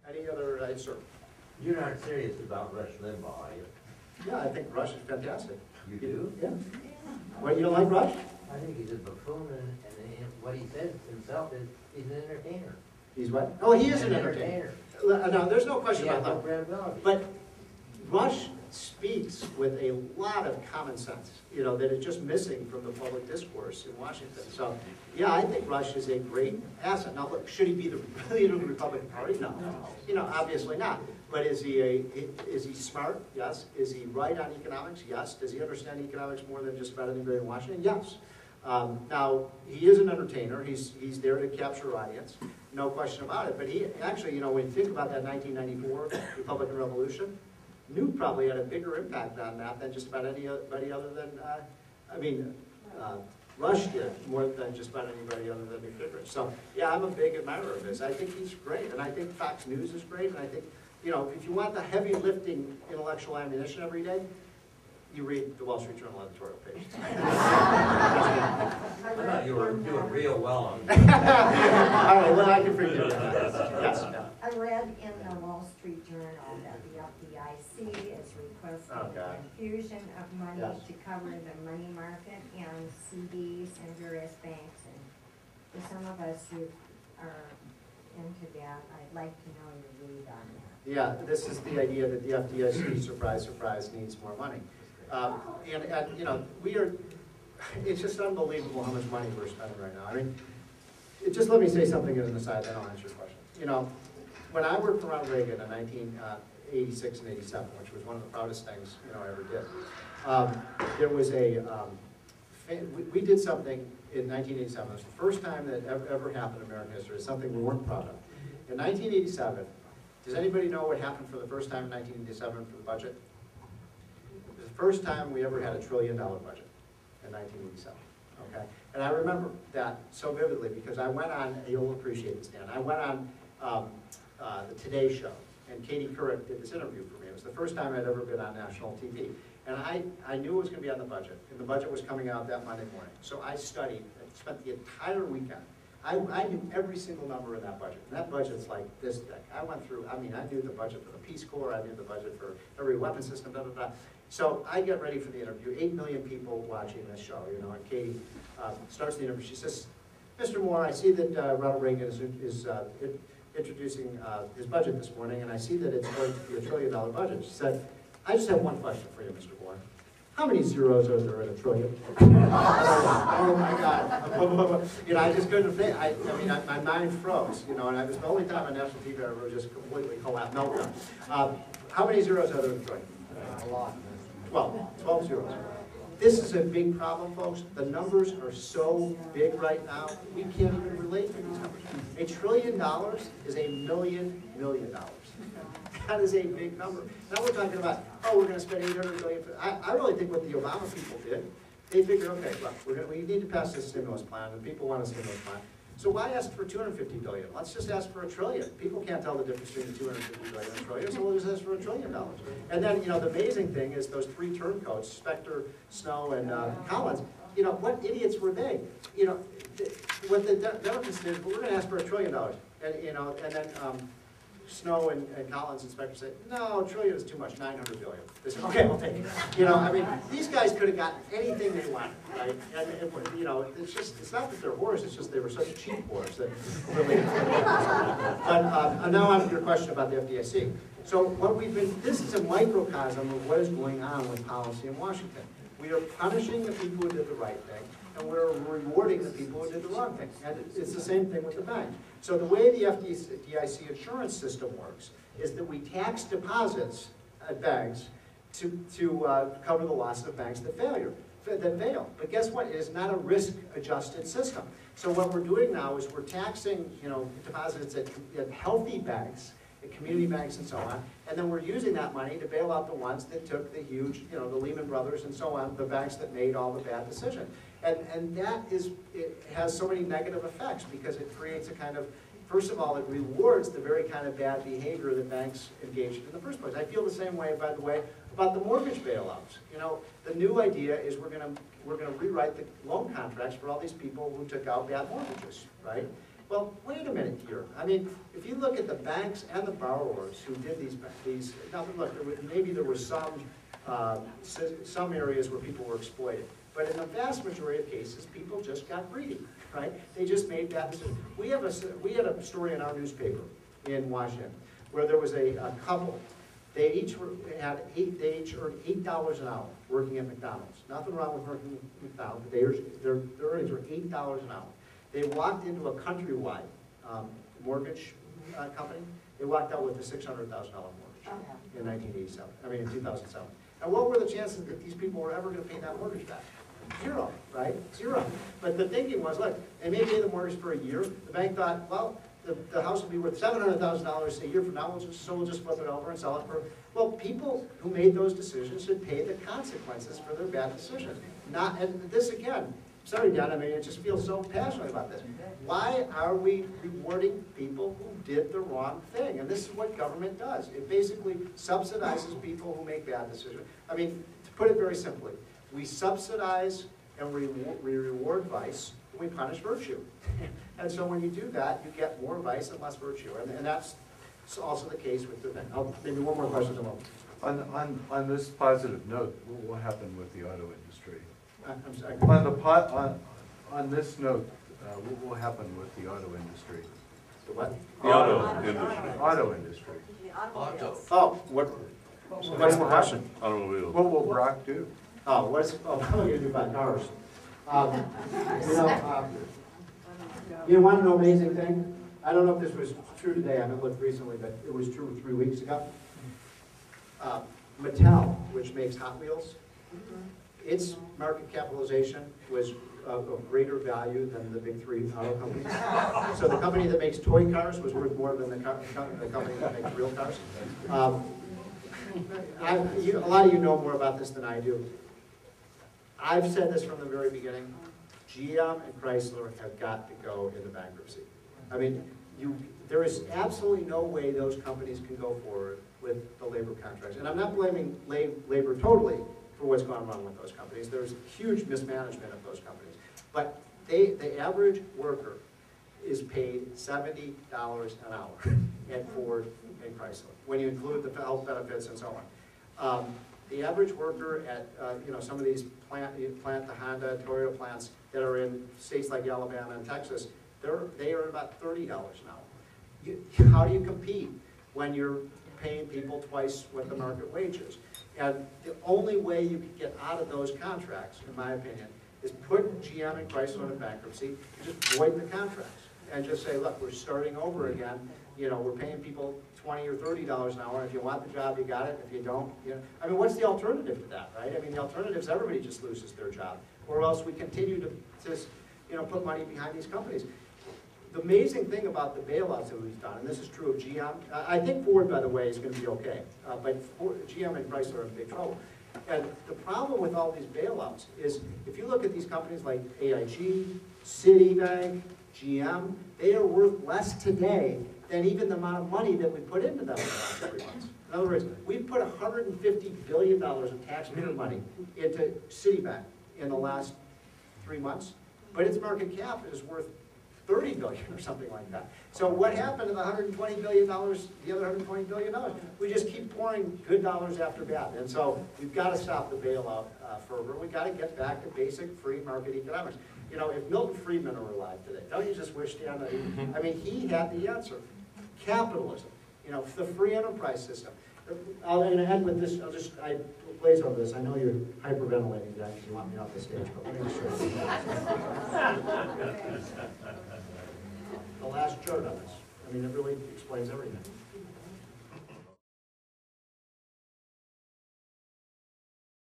Any other, sir? You're not serious about Rush Limbaugh, are you? Yeah, I think Rush is fantastic. You do? Yeah. Well, you don't like Rush? I think he's a buffoon, and what he says himself is he's an entertainer. He's what? Oh, he is an entertainer. No, there's no question about that. But Rush speaks with a lot of common sense, you know, that is just missing from the public discourse in Washington. So, yeah, I think Rush is a great asset. Now, look, should he be the leader of the Republican Party? No. You know, obviously not. But is he smart? Yes. Is he right on economics? Yes. Does he understand economics more than just about anybody in Washington? Yes. Now, he is an entertainer. He's there to capture audience. No question about it. But he actually, you know, when you think about that 1994 Republican Revolution, Newt probably had a bigger impact on that than just about anybody other than, Rush did more than just about anybody other than Newt Gingrich. So, yeah, I'm a big admirer of his. I think he's great, and I think Fox News is great, and I think, you know, if you want the heavy lifting intellectual ammunition every day, you read the Wall Street Journal editorial page. I thought you were doing real well on that. All right, well, I can forgive you. Yes. I read in the Wall Street Journal that the FDIC is requesting an infusion of money to cover the money market and CDs and various banks. And for some of us who are into that, I'd like to know your read on that. Yeah, this is the idea that the FDIC, surprise, surprise, needs more money. And you know, it's just unbelievable how much money we're spending right now. I mean, just let me say something as an aside, then I'll answer your question. You know, when I worked around Reagan in 1986 and 87, which was one of the proudest things, you know, I ever did, there was we did something in 1987. It was the first time that ever happened in American history. It's something we weren't proud of. In 1987, does anybody know what happened for the first time in 1987 for the budget? It was the first time we ever had $1 trillion budget in 1987. Okay, and I remember that so vividly because I went on. You'll appreciate this, Dan. I went on the Today Show, and Katie Couric did this interview for me. It was the first time I'd ever been on national TV, and I knew it was going to be on the budget, and the budget was coming out that Monday morning. So I studied and spent the entire weekend. I knew every single number in that budget. And that budget's like this thick. I went through, I mean, I knew the budget for the Peace Corps, I knew the budget for every weapon system, blah, blah, blah. So I get ready for the interview. 8 million people watching this show, you know, and Katie starts the interview. She says, Mr. Moore, I see that Ronald Reagan is introducing his budget this morning, and I see that it's going to be $1 trillion budget. She said, I just have one question for you, Mr. Moore. How many zeros are there in $1 trillion? Oh my God. You know, I just couldn't think. I mean, my mind froze, you know, and it was the only time on national TV I ever just completely collapsed, meltdown. How many zeros are there in $1 trillion? A lot. 12 zeros. This is a big problem, folks. The numbers are so big right now, we can't even relate to these numbers. $1 trillion is $1 million. That is a big number. Now we're talking about, oh, we're going to spend $800 billion. I really think what the Obama people did, they figured, okay, look, we need to pass this stimulus plan, and people want a stimulus plan. So why ask for $250 billion? Let's just ask for $1 trillion. People can't tell the difference between $250 billion and $1 trillion, so we'll just ask for $1 trillion. And then, you know, the amazing thing is those 3 turncoats, Specter, Snow, and Collins, you know, what idiots were they? You know, what the Democrats did, we're going to ask for $1 trillion. And, you know, and then Snow and Collins and Specter say, no, $1 trillion is too much, $900 billion. They say, okay, we'll take it. You know, I mean, these guys could have gotten anything they wanted, right? And you know, it's not that they're whores, it's just they were such cheap whores that really. But now on to your question about the FDIC. So what this is a microcosm of what is going on with policy in Washington. We are punishing the people who did the right thing, and we're rewarding the people who did the wrong thing. And it's the same thing with the banks. So the way the FDIC insurance system works is that we tax deposits at banks to cover the losses of banks that fail. But guess what? It is not a risk-adjusted system. So what we're doing now is we're taxing, you know, deposits at healthy banks, at community banks and so on, and then we're using that money to bail out the ones that took the huge, you know, the Lehman Brothers and so on, the banks that made all the bad decisions. And that it has so many negative effects because it creates a kind of, first of all, it rewards the very kind of bad behavior that banks engaged in the first place. I feel the same way, by the way, about the mortgage bailouts. You know, the new idea is we're going to rewrite the loan contracts for all these people who took out bad mortgages, right? Well, wait a minute here. I mean, if you look at the banks and the borrowers who did these now look, maybe there were some areas where people were exploited. But in the vast majority of cases, people just got greedy, right? They just made bad decisions. We had a story in our newspaper in Washington where there was a couple. They each earned $8 an hour working at McDonald's. Nothing wrong with working at McDonald's, but their earnings were $8 an hour. They walked into a countrywide mortgage company. They walked out with a $600,000 mortgage in 2007. And what were the chances that these people were ever going to pay that mortgage back? Zero, right? Zero. But the thinking was, look, they may pay the mortgage for a year. The bank thought, well, the house will be worth $700,000 a year from now, so we'll just flip it over and sell it for. Well, people who made those decisions should pay the consequences for their bad decisions. And this again, sorry, Dan, I mean, I just feel so passionate about this. Why are we rewarding people who did the wrong thing? And this is what government does. It basically subsidizes people who make bad decisions. I mean, to put it very simply, we subsidize and we reward vice, and we punish virtue. And so when you do that, you get more vice and less virtue. And that's also the case with the thing. Maybe one more question. On this positive note, what will happen with the auto industry? I'm sorry. On this note, what will happen with the auto industry? The what? The auto industry. Auto industry. Oh, what's the question? Automobiles. What will Brock do? What am I going to do about cars? You want to know an amazing thing? I don't know if this was true today. I haven't looked recently, but it was true 3 weeks ago. Mattel, which makes Hot Wheels, its market capitalization was of greater value than the big three auto companies. So the company that makes toy cars was worth more than the company that makes real cars. A lot of you know more about this than I do. I've said this from the very beginning. GM and Chrysler have got to go into bankruptcy. I mean, there is absolutely no way those companies can go forward with the labor contracts. And I'm not blaming labor totally for what's gone wrong with those companies. There's huge mismanagement of those companies. But the average worker is paid $70 an hour at Ford and Chrysler, when you include the health benefits and so on. The average worker at some of these the Honda editorial plants that are in states like Alabama and Texas, they earn about $30 an hour. How do you compete when you're paying people twice what the market wage is? And the only way you can get out of those contracts, in my opinion, is put GM and Chrysler into bankruptcy and just void the contracts and just say, look, we're starting over again. We're paying people $20 or $30 an hour. If you want the job, you got it. If you don't, I mean, what's the alternative to that, right? I mean, the alternative is everybody just loses their job, or else we continue to put money behind these companies. The amazing thing about the bailouts that we've done, and this is true of GM, I think Ford, by the way, is going to be okay, but GM and Chrysler are in big trouble. And the problem with all these bailouts is, if you look at these companies like AIG, Citibank, GM, they are worth less today than even the amount of money that we put into them in the last 3 months. In other words, we've put $150 billion of taxpayer money into Citibank in the last 3 months, but its market cap is worth $30 billion or something like that. So what happened to the $120 billion, the other $120 billion? We just keep pouring good dollars after bad. And so we've got to stop the bailout fervor. We've got to get back to basic free market economics. If Milton Friedman were alive today, don't you just wish, Dan, I mean, he had the answer. Capitalism, the free enterprise system. I'm going to end with this. I glaze over this. I know you're hyperventilating that because you want me off the stage, but let me just show you. The last chart on this. I mean, it really explains everything.